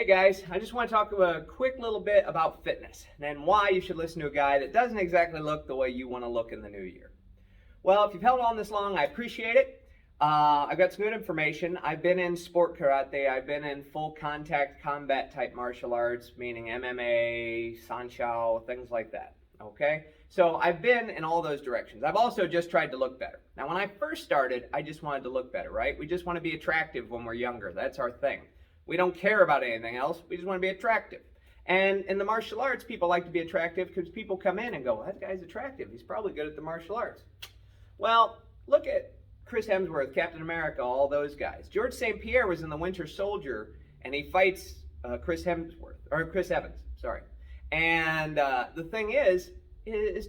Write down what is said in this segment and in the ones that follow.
Hey guys, I just want to talk a quick little bit about fitness and why you should listen to a guy that doesn't exactly look the way you want to look in the new year. Well, if you've held on this long, I appreciate it. I've got some good information. I've been in sport karate. I've been in full contact combat type martial arts, meaning MMA, sanshou, things like that. Okay? So I've been in all those directions. I've also just tried to look better. Now, when I first started, I just wanted to look better, right? We just want to be attractive when we're younger. That's our thing. We don't care about anything else. We just want to be attractive. And in the martial arts, people like to be attractive because people come in and go, well, that guy's attractive. He's probably good at the martial arts. Well, look at Chris Hemsworth, Captain America, all those guys. George St. Pierre was in the Winter Soldier, and he fights Chris Evans, sorry. And the thing is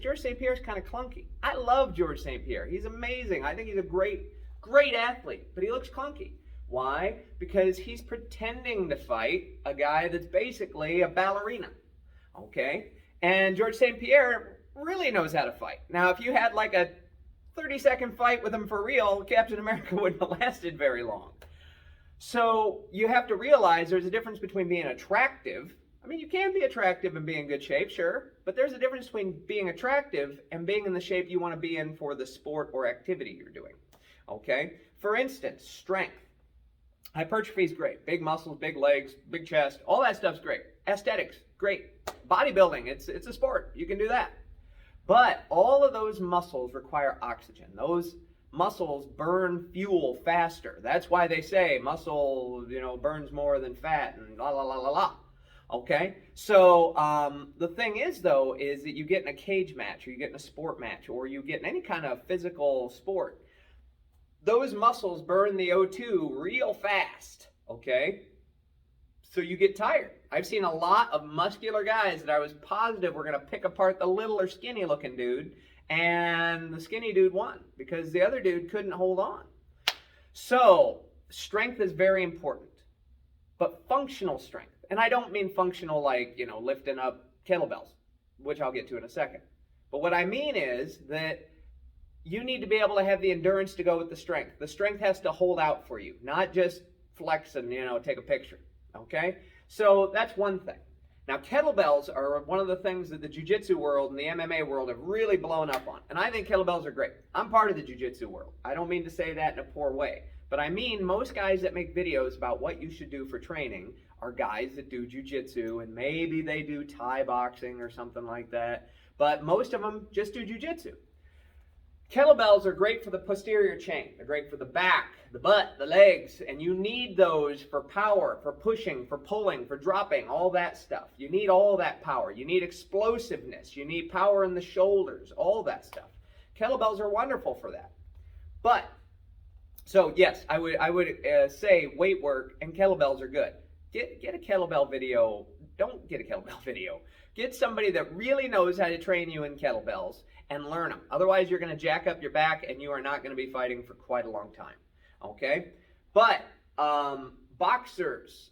George St. Pierre's kind of clunky. I love George St. Pierre. He's amazing. I think he's a great athlete, but he looks clunky. Why? Because he's pretending to fight a guy that's basically a ballerina, okay? And George St. Pierre really knows how to fight. Now, if you had like a 30-second fight with him for real, Captain America wouldn't have lasted very long. So you have to realize there's a difference between being attractive. I mean, you can be attractive and be in good shape, sure, but there's a difference between being attractive and being in the shape you want to be in for the sport or activity you're doing, okay? For instance, strength. Hypertrophy is great. Big muscles, big legs, big chest, all that stuff's great. Aesthetics, great. Bodybuilding, it's a sport. You can do that. But all of those muscles require oxygen. Those muscles burn fuel faster. That's why they say muscle, burns more than fat and la la la la la. Okay? So the thing is, though, is that you get in a cage match or you get in a sport match or you get in any kind of physical sport. Those muscles burn the O2 real fast, okay? So you get tired. I've seen a lot of muscular guys that I was positive were going to pick apart the little or skinny looking dude, and the skinny dude won because the other dude couldn't hold on. So strength is very important, but functional strength, and I don't mean functional like, lifting up kettlebells, which I'll get to in a second. But what I mean is that you need to be able to have the endurance to go with the strength. The strength has to hold out for you, not just flex and, take a picture, okay? So that's one thing. Now, kettlebells are one of the things that the jiu-jitsu world and the MMA world have really blown up on. And I think kettlebells are great. I'm part of the jiu-jitsu world. I don't mean to say that in a poor way. But I mean most guys that make videos about what you should do for training are guys that do jiu-jitsu, and maybe they do Thai boxing or something like that. But most of them just do jiu-jitsu. Kettlebells are great for the posterior chain. They're great for the back, the butt, the legs, and you need those for power, for pushing, for pulling, for dropping, all that stuff. You need all that power. You need explosiveness. You need power in the shoulders, all that stuff. Kettlebells are wonderful for that. But, so yes, I would say weight work and kettlebells are good. Get a kettlebell video. Don't get a kettlebell video. Get somebody that really knows how to train you in kettlebells and learn them. Otherwise, you're going to jack up your back and you are not going to be fighting for quite a long time. Okay? But boxers,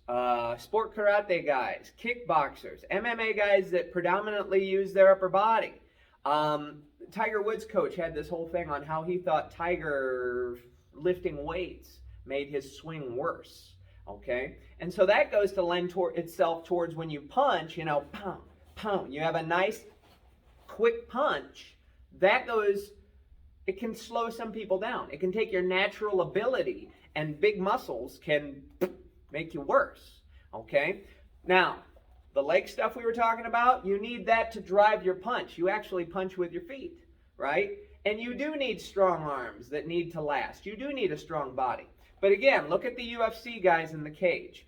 sport karate guys, kickboxers, MMA guys that predominantly use their upper body. Tiger Woods' coach had this whole thing on how he thought Tiger lifting weights made his swing worse. Okay? And so that goes to lend itself towards when you punch, pound, pound. You have a nice, quick punch. It can slow some people down. It can take your natural ability, and big muscles can make you worse, okay? Now, the leg stuff we were talking about, you need that to drive your punch. You actually punch with your feet, right? And you do need strong arms that need to last. You do need a strong body. But again, look at the UFC guys in the cage.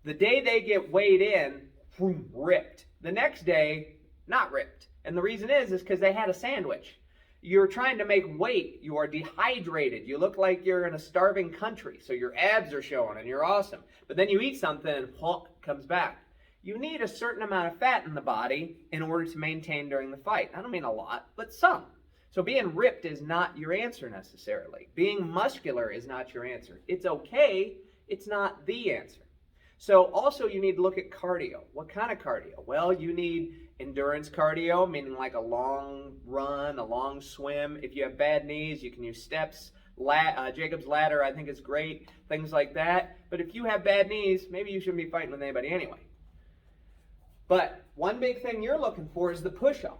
The day they get weighed in, boom, ripped. The next day, not ripped. And the reason is because they had a sandwich. You're trying to make weight. You are dehydrated. You look like you're in a starving country. So your abs are showing and you're awesome. But then you eat something and plonk, comes back. You need a certain amount of fat in the body in order to maintain during the fight. I don't mean a lot, but some. So being ripped is not your answer necessarily. Being muscular is not your answer. It's okay. It's not the answer. So also you need to look at cardio. What kind of cardio? Well, you need endurance cardio, meaning like a long run, a long swim. If you have bad knees, you can use steps, Jacob's ladder, I think, is great, things like that. But if you have bad knees, maybe you shouldn't be fighting with anybody anyway. But one big thing you're looking for is the push-up.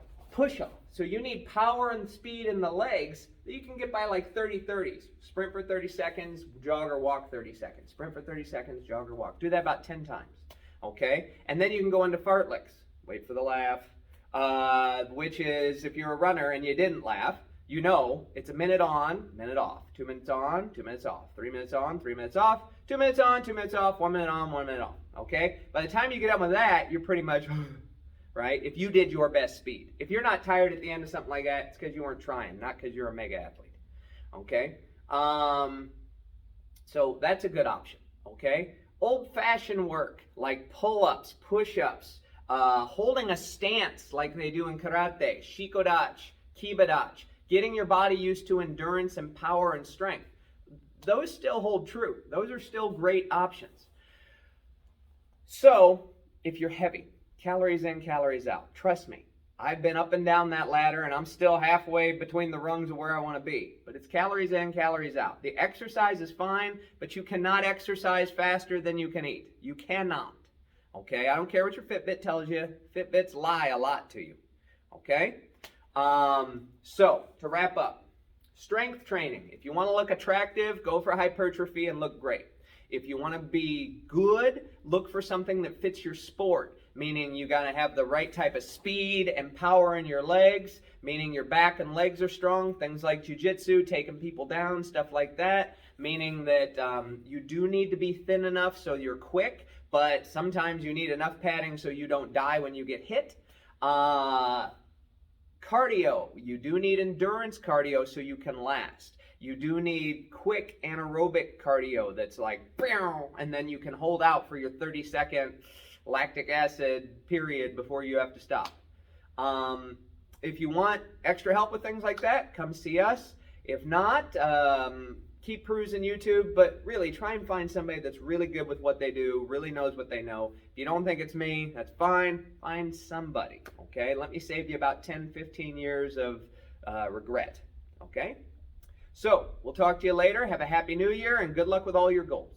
So you need power and speed in the legs that you can get by like 30-30s. Sprint for 30 seconds, jog or walk 30 seconds. Sprint for 30 seconds, jog or walk. Do that about 10 times, okay? And then you can go into fartleys. Wait for the laugh, which is if you're a runner and you didn't laugh, you know it's a minute on, minute off. 2 minutes on, 2 minutes off. 3 minutes on, 3 minutes off. 2 minutes on, 2 minutes off. 1 minute on, 1 minute off, okay? By the time you get done with that, you're pretty much... right? If you did your best speed. If you're not tired at the end of something like that, it's because you weren't trying, not because you're a mega athlete. Okay? So that's a good option. Okay? Old-fashioned work like pull-ups, push-ups, holding a stance like they do in karate, shikodachi, kibadachi, getting your body used to endurance and power and strength. Those still hold true. Those are still great options. So, if you're heavy, calories in, calories out. Trust me, I've been up and down that ladder and I'm still halfway between the rungs of where I want to be. But it's calories in, calories out. The exercise is fine, but you cannot exercise faster than you can eat. You cannot. Okay? I don't care what your Fitbit tells you. Fitbits lie a lot to you. Okay? So, to wrap up, strength training. If you want to look attractive, go for hypertrophy and look great. If you want to be good, look for something that fits your sport, meaning you got to have the right type of speed and power in your legs, meaning your back and legs are strong, things like jiu-jitsu, taking people down, stuff like that, meaning that you do need to be thin enough so you're quick, but sometimes you need enough padding so you don't die when you get hit. Cardio, you do need endurance cardio so you can last. You do need quick anaerobic cardio that's like, and then you can hold out for your 30-second lactic acid period before you have to stop. If you want extra help with things like that, come see us. If not, keep perusing YouTube, but really try and find somebody that's really good with what they do, really knows what they know. If you don't think it's me, that's fine. Find somebody, okay? Let me save you about 10, 15 years of regret, okay? So, we'll talk to you later. Have a happy new year and good luck with all your goals.